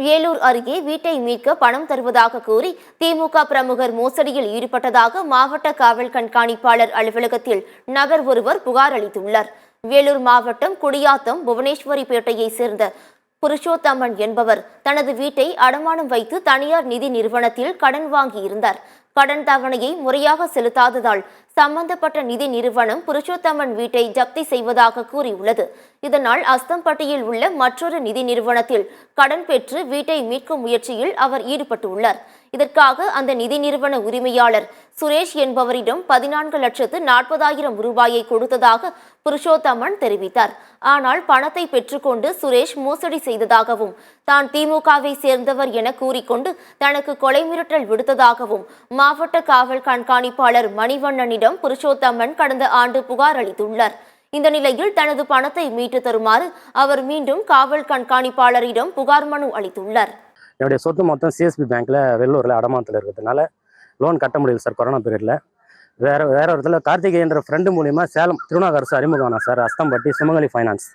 வேலூர் அருகே வீட்டை மீட்க பணம் தருவதாக கூறி திமுக பிரமுகர் மோசடியில் ஈடுபட்டதாக மாவட்ட காவல் கண்காணிப்பாளர் அலுவலகத்தில் நபர் ஒருவர் புகார் அளித்துள்ளார். வேலூர் மாவட்டம் குடியாத்தம் புவனேஸ்வரிப்பேட்டையைச் சேர்ந்த புருஷோத்தமன் என்பவர் தனது வீட்டை அடமானம் வைத்து தனியார் நிதி நிறுவனத்தில் கடன் வாங்கியிருந்தார். கடன் தவணையை முறையாக செலுத்தாததால் சம்பந்தப்பட்ட நிதி நிறுவனம் புருஷோத்தமன் வீட்டை ஜப்தி செய்வதாக கூறியுள்ளது. இதனால் அஸ்தம்பட்டியில் உள்ள மற்றொரு நிதி நிறுவனத்தில் கடன் பெற்று வீட்டை மீட்கும் முயற்சியில் அவர் ஈடுபட்டுள்ளார். இதற்காக அந்த நிதி நிறுவன உரிமையாளர் சுரேஷ் என்பவரிடம் 14,40,000 ரூபாயை கொடுத்ததாக புருஷோத்தமன் தெரிவித்தார். ஆனால் பணத்தை பெற்றுக்கொண்டு சுரேஷ் மோசடி செய்ததாகவும் தான் திமுகவை சேர்ந்தவர் என கூறிக்கொண்டு தனக்கு கொலை மிரட்டல் விடுத்ததாகவும் மாவட்ட காவல் கண்காணிப்பாளர் மணிவண்ணனிடம் புருஷோத்தமன் கடந்த ஆண்டு புகார் அளித்துள்ளார். இந்த நிலையில் தனது பணத்தை மீட்டு தருமாறு அவர் மீண்டும் காவல் கண்காணிப்பாளரிடம் புகார் மனு அளித்துள்ளார். என்னுடைய சொத்து மொத்தம் சிஎஸ்பி பேங்க்ல வெள்ளூரில் அடமானத்தில் இருக்கிறதுனால லோன் கட்ட முடியல சார். கொரோனா பீரியடில் வேற ஒரு இடத்துல கார்த்திகேயன்ற ஃப்ரெண்டு மூலிமா சேலம் திருநாகரசு அறிமுகமானா சார். அஸ்தம்பட்டி சுமங்கலி ஃபைனான்ஸ்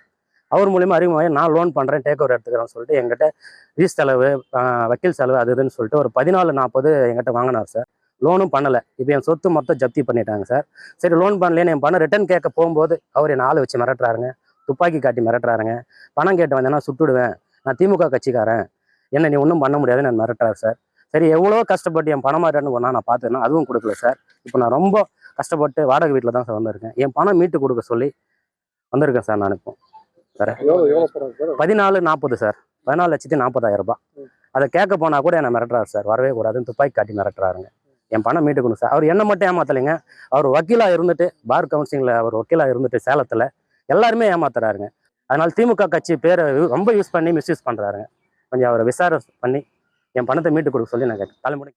அவர் மூலிமா அறிமுகமாகி நான் லோன் பண்ணுறேன், டேக் ஓவர் எடுத்துக்கிறேன்னு சொல்லிட்டு எங்கிட்ட ஃபீஸ் செலவு, வக்கீல் செலவு அது இதுன்னு சொல்லிட்டு ஒரு 14,40 எங்கிட்ட வாங்கினார் சார். லோனும் பண்ணலை. இப்போ என் சொத்து மொத்தம் ஜப்தி பண்ணிட்டாங்க சார். சரி லோன் பண்ணலேன்னு என் பணம் ரிட்டர்ன் கேட்க போகும்போது அவர் என் ஆளை வச்சு மிரட்டுறாருங்க, துப்பாக்கி காட்டி மிரட்டுறாருங்க. பணம் கேட்டு வந்தேன்னா சுட்டுடுவேன், நான் திமுக கட்சிக்காரன், என்ன நீ ஒன்றும் பண்ண முடியாதுன்னு நான் மிரட்டுறாரு சார். சரி எவ்வளோ கஷ்டப்பட்டு என் பணமாக ரிட்டர்ன் பண்ணால் நான் பார்த்துன்னா அதுவும் கொடுக்கல சார். இப்போ நான் ரொம்ப கஷ்டப்பட்டு வாடகை வீட்டில் தான் சார் வந்திருக்கேன். என் பணம் மீட்டு கொடுக்க சொல்லி வந்திருக்கேன் சார். நான் இப்போ சார் 14,40 சார், 14,40,000 ரூபாய். அதை கேட்க போனால் கூட என்னை மிரட்டுறாரு சார். வரவே கூடாதுன்னு துப்பாக்கி காட்டி மிரட்டுறாருங்க. என் பணம் மீட்டு கொடுங்க சார். அவர் என்ன மட்டும் ஏமாத்தலைங்க, அவர் வக்கீலாக இருந்துட்டு பார் கவுன்சிலிங்கில் அவர் வக்கீலாக இருந்துட்டு சேலத்தில் எல்லாருமே ஏமாத்துறாருங்க. அதனால் திமுக கட்சி பேரை ரொம்ப யூஸ் பண்ணி மிஸ்யூஸ் பண்ணுறாருங்க. கொஞ்சம் அவரை விசாரணை பண்ணி என் பணத்தை மீட்டு கொடுக்க சொல்லி நான் தலைமுறை